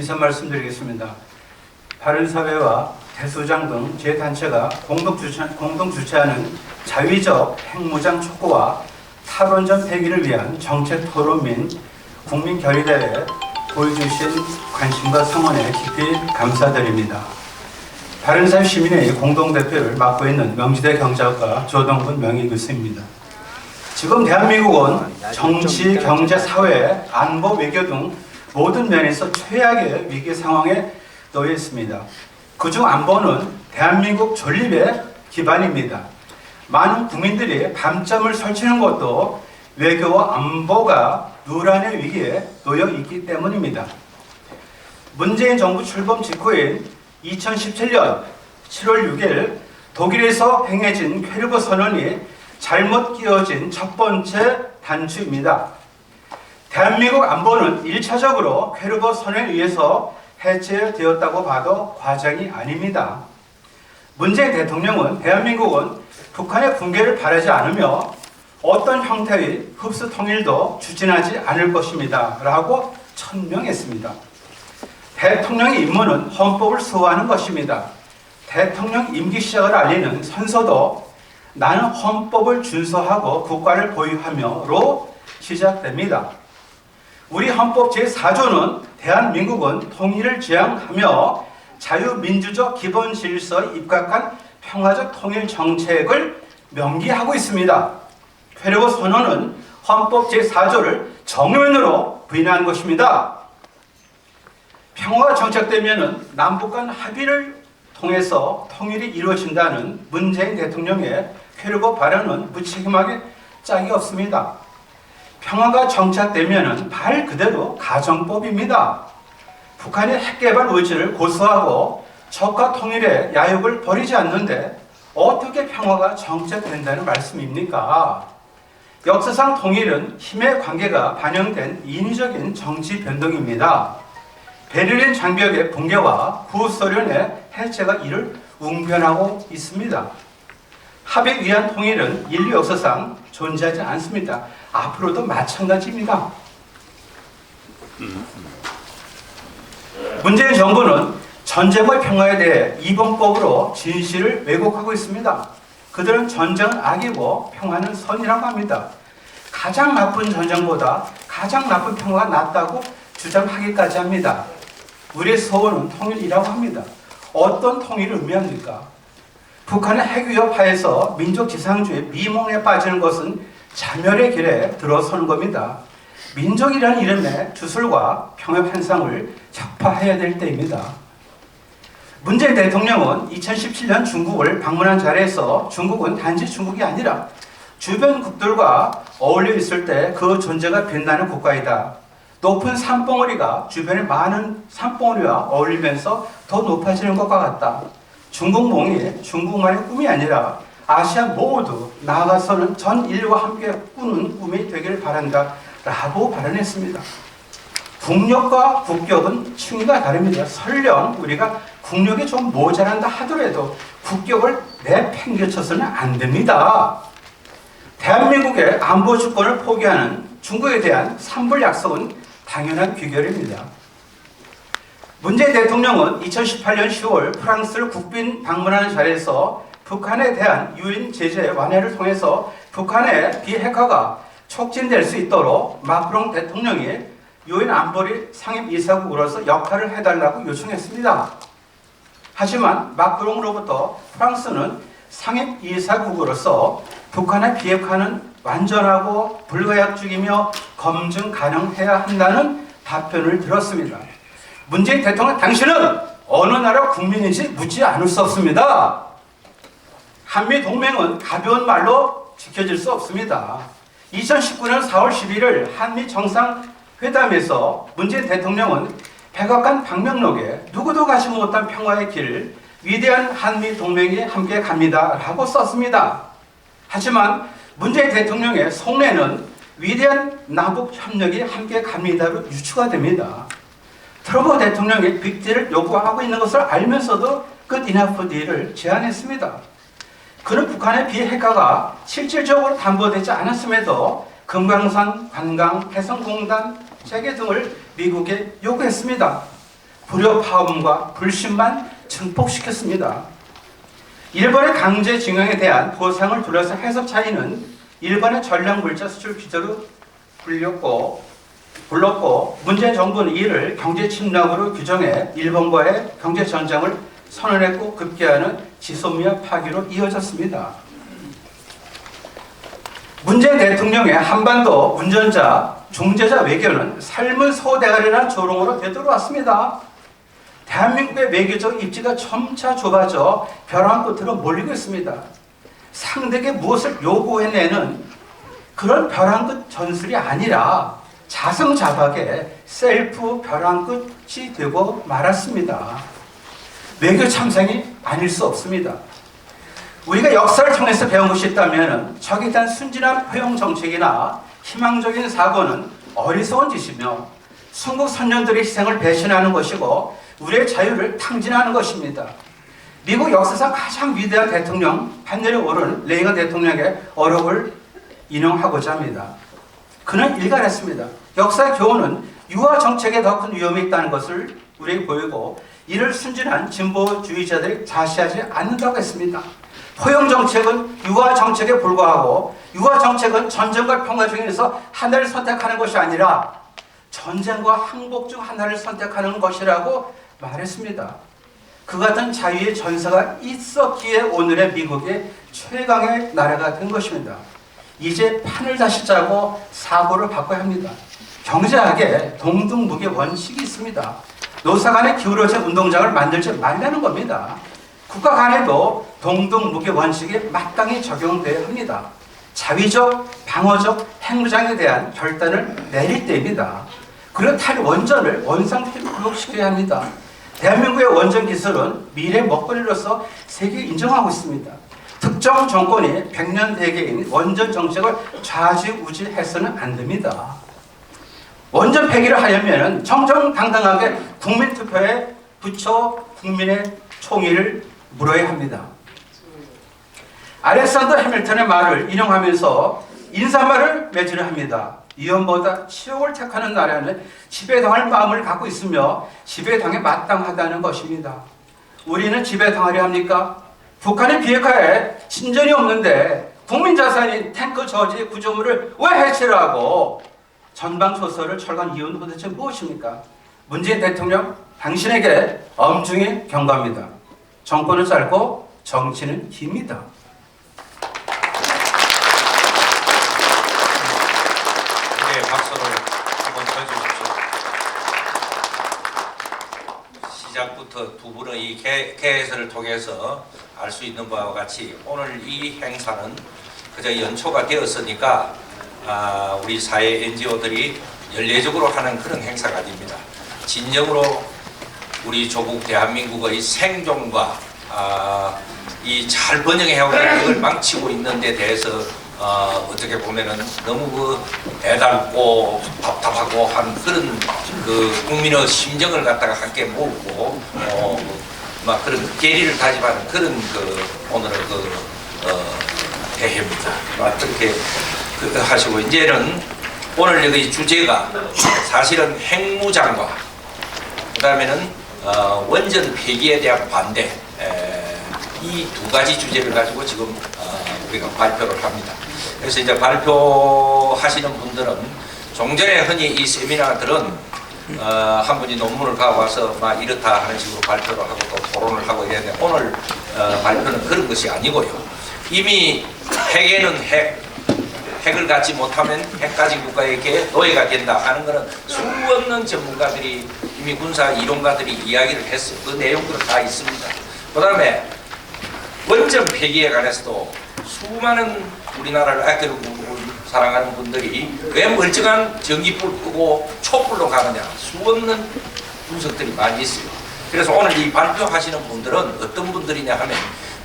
인사 말씀드리겠습니다. 바른사회와 대수장 등 제 단체가 공동 주최하는 자위적 핵무장 촉구와 탈원전 폐기를 위한 정책 토론 및 국민 결의대회에 보여주신 관심과 성원에 깊이 감사드립니다. 바른사회 시민회의 공동대표를 맡고 있는 명지대 경제학과 조동근 명예교수입니다. 지금 대한민국은 정치, 경제, 사회, 안보, 외교 등 모든 면에서 최악의 위기 상황에 놓여 있습니다. 그중 안보는 대한민국 존립의 기반입니다. 많은 국민들이 밤잠을 설치는 것도 외교와 안보가 누란의 위기에 놓여 있기 때문입니다. 문재인 정부 출범 직후인 2017년 7월 6일 독일에서 행해진 퀘르버 선언이 잘못 끼워진 첫 번째 단추입니다. 대한민국 안보는 1차적으로 퀘르버 선언에 의해서 해체되었다고 봐도 과장이 아닙니다. 문재인 대통령은 대한민국은 북한의 붕괴를 바라지 않으며 어떤 형태의 흡수 통일도 추진하지 않을 것입니다 라고 천명했습니다. 대통령의 임무는 헌법을 수호하는 것입니다. 대통령 임기 시작을 알리는 선서도 나는 헌법을 준수하고 국가를 보유하며로 시작됩니다. 우리 헌법 제4조는 대한민국은 통일을 지향하며 자유민주적 기본 질서에 입각한 평화적 통일 정책을 명기하고 있습니다. 퀘르버 선언은 헌법 제4조를 정면으로 부인한 것입니다. 평화가 정착되면 남북 간 합의를 통해서 통일이 이루어진다는 문재인 대통령의 퀘르버 발언은 무책임하게 짝이 없습니다. 평화가 정착되면 말 그대로 가정법입니다. 북한의 핵개발 의지를 고수하고 적과 통일의 야욕을 버리지 않는데 어떻게 평화가 정착된다는 말씀입니까? 역사상 통일은 힘의 관계가 반영된 인위적인 정치 변동입니다. 베를린 장벽의 붕괴와 구소련의 해체가 이를 웅변하고 있습니다. 합의 위한 통일은 인류 역사상 존재하지 않습니다. 앞으로도 마찬가지입니다. 문재인 정부는 전쟁과 평화에 대해 이번법으로 진실을 왜곡하고 있습니다. 그들은 전쟁은 악이고 평화는 선이라고 합니다. 가장 나쁜 전쟁보다 가장 나쁜 평화가 낫다고 주장하기까지 합니다. 우리의 소원은 통일이라고 합니다. 어떤 통일을 의미합니까? 북한의 핵위협 하에서 민족 지상주의 미몽에 빠지는 것은 자멸의 길에 들어서는 겁니다. 민족이라는 이름의 주술과 평화 환상을 격파해야 될 때입니다. 문재인 대통령은 2017년 중국을 방문한 자리에서 중국은 단지 중국이 아니라 주변국들과 어울려 있을 때 그 존재가 빛나는 국가이다. 높은 산봉우리가 주변의 많은 산봉우리와 어울리면서 더 높아지는 것과 같다. 중국몽이 중국만의 꿈이 아니라 아시아 모두 나아가서는 전 인류와 함께 꾸는 꿈이 되기를 바란다 라고 발언했습니다. 국력과 국격은 층위가 다릅니다. 설령 우리가 국력이 좀 모자란다 하더라도 국격을 내팽개쳐서는 안 됩니다. 대한민국의 안보 주권을 포기하는 중국에 대한 산불 약속은 당연한 귀결입니다. 문재인 대통령은 2018년 10월 프랑스를 국빈 방문하는 자리에서 북한에 대한 유인 제재 완화를 통해서 북한의 비핵화가 촉진될 수 있도록 마크롱 대통령이 유엔 안보리 상임이사국으로서 역할을 해달라고 요청했습니다. 하지만 마크롱으로부터 프랑스는 상임이사국으로서 북한의 비핵화는 완전하고 불가역적이며 검증 가능해야 한다는 답변을 들었습니다. 문재인 대통령, 당신은 어느 나라 국민인지 묻지 않을 수 없습니다. 한미동맹은 가벼운 말로 지켜질 수 없습니다. 2019년 4월 11일 한미 정상회담에서 문재인 대통령은 백악관 방명록에 누구도 가지 못한 평화의 길, 위대한 한미동맹이 함께 갑니다 라고 썼습니다. 하지만 문재인 대통령의 속내는 위대한 남북협력이 함께 갑니다로 유추가 됩니다. 트럼프 대통령이 빅딜을 요구하고 있는 것을 알면서도 끝 이나프 딜을 제안했습니다. 그는 북한의 비핵화가 실질적으로 담보되지 않았음에도 금강산 관광 해성공단 재개 등을 미국에 요구했습니다. 불협화음과 불신만 증폭시켰습니다. 일본의 강제징용에 대한 보상을 둘러싼 해석 차이는 일본의 전략물자 수출 규제로 불렀고 문재인 정부는 이를 경제침략으로 규정해 일본과의 경제전쟁을 선언했고 급기야는 지소미아 파기로 이어졌습니다. 문재인 대통령의 한반도 운전자, 중재자 외교는 삶은 소대가리라는 조롱으로 되돌아왔습니다. 대한민국의 외교적 입지가 점차 좁아져 벼랑 끝으로 몰리고 있습니다. 상대에게 무엇을 요구해내는 그런 벼랑 끝 전술이 아니라 자성자박의 셀프 벼랑 끝이 되고 말았습니다. 외교 참상이 아닐 수 없습니다. 우리가 역사를 통해서 배운 것이 있다면 적에 대한 순진한 포용 정책이나 희망적인 사고는 어리석은 짓이며 순국 선전들의 희생을 배신하는 것이고 우리의 자유를 탕진하는 것입니다. 미국 역사상 가장 위대한 대통령 판넬에 오른 레이건 대통령의 어록을 인용하고자 합니다. 그는 일갈했습니다. 역사의 교훈은 유화 정책에 더 큰 위험이 있다는 것을 우리에게 보이고 이를 순진한 진보주의자들이 자시하지 않는다고 했습니다. 포용 정책은 유화 정책에 불과하고 유화 정책은 전쟁과 평화 중에서 하나를 선택하는 것이 아니라 전쟁과 항복 중 하나를 선택하는 것이라고 말했습니다. 그 같은 자유의 전사가 있었기에 오늘의 미국이 최강의 나라가 된 것입니다. 이제 판을 다시 짜고 사고를 바꿔야 합니다. 경제학에 동등무게 원칙이 있습니다. 노사 간에 기울어진 운동장을 만들지 말라는 겁니다. 국가 간에도 동등무게 원칙이 마땅히 적용되어야 합니다. 자위적, 방어적 핵무장에 대한 결단을 내릴 때입니다. 그리고 탈원전을 원상태로 굴복시켜야 합니다. 대한민국의 원전 기술은 미래 먹거리로서 세계에 인정하고 있습니다. 특정 정권이 100년 대계인 원전 정책을 좌지우지해서는 안 됩니다. 원전 폐기를 하려면 정정당당하게 국민투표에 붙여 국민의 총의를 물어야 합니다. 알렉산더 해밀턴의 말을 인용하면서 인사말을 맺으려 합니다. 위험보다 치욕을 택하는 나라는 지배당할 마음을 갖고 있으며 지배당에 마땅하다는 것입니다. 우리는 지배당하려 합니까? 북한의 비핵화에 진전이 없는데 국민 자산인 탱크 저지 구조물을 왜 해체를 하고 전방초소를 철거한 이유는 도대체 무엇입니까? 문재인 대통령, 당신에게 엄중히 경고합니다. 정권은 짧고 정치는 깁니다. 네, 박수를 한번 쳐주십시오. 시작부터 두 분의 이 개해설을 통해서 알 수 있는 바와 같이 오늘 이 행사는 그저 연초가 되었으니까 우리 사회 NGO들이 연례적으로 하는 그런 행사가 아닙니다. 진정으로 우리 조국 대한민국의 생존과 이 잘 번영해오는 이걸 망치고 있는 데 대해서 어떻게 보면은 너무 애달고 답답하고 한 그런 국민의 심정을 갖다가 함께 모으고 막 그런 계리를 다짐하는 그런 오늘의 대회입니다. 그렇게 하시고 이제는 오늘 여기 주제가 사실은 핵무장과 그다음에는 원전 폐기에 대한 반대 이 두 가지 주제를 가지고 지금 우리가 발표를 합니다. 그래서 이제 발표하시는 분들은 종전에 흔히 이 세미나들은 한 분이 논문을 가와서 막 이렇다 하는 식으로 발표를 하고 또 토론을 하고 이랬는데 오늘 발표는 그런 것이 아니고요. 이미 핵에는 핵을 갖지 못하면 핵가진 국가에게 노예가 된다 하는 것은 수없는 전문가들이 이미 군사 이론가들이 이야기를 했어요. 그 내용들은 다 있습니다. 그 다음에 원전 폐기에 관해서도 수많은 우리나라를 아끼고 사랑하는 분들이 왜 멀쩡한 전기불 끄고 촛불로 가느냐 수없는 분석들이 많이 있어요. 그래서 오늘 이 발표하시는 분들은 어떤 분들이냐 하면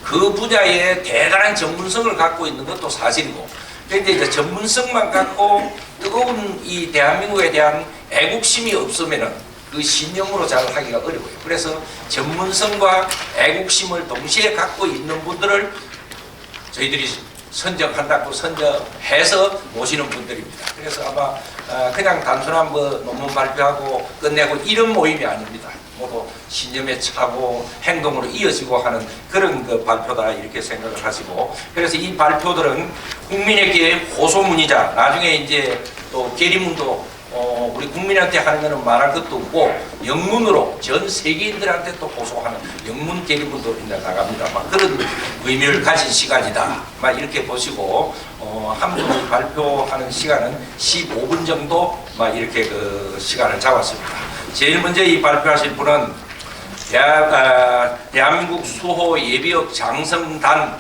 그 분야에 대단한 전문성을 갖고 있는 것도 사실이고 그런데 이제 전문성만 갖고 뜨거운 이 대한민국에 대한 애국심이 없으면은 그 신념으로 잘 하기가 어려워요. 그래서 전문성과 애국심을 동시에 갖고 있는 분들을 저희들이 선정한다고 선정해서 모시는 분들입니다. 그래서 아마 그냥 단순한 논문 발표하고 끝내고 이런 모임이 아닙니다. 모두 신념에 차고 행동으로 이어지고 하는 그런 그 발표다 이렇게 생각을 하시고, 그래서 이 발표들은 국민에게 호소문이자 나중에 이제 또 계리문도 우리 국민한테 하는 것은 말할 것도 없고 영문으로 전 세계인들한테 또 호소하는 영문 계리문도 이제 나갑니다. 막 그런 의미를 가진 시간이다. 막 이렇게 보시고 한 분이 발표하는 시간은 15분 정도 막 이렇게 그 시간을 잡았습니다. 제일 먼저 이 발표하실 분은 대한민국 수호 예비역 장성단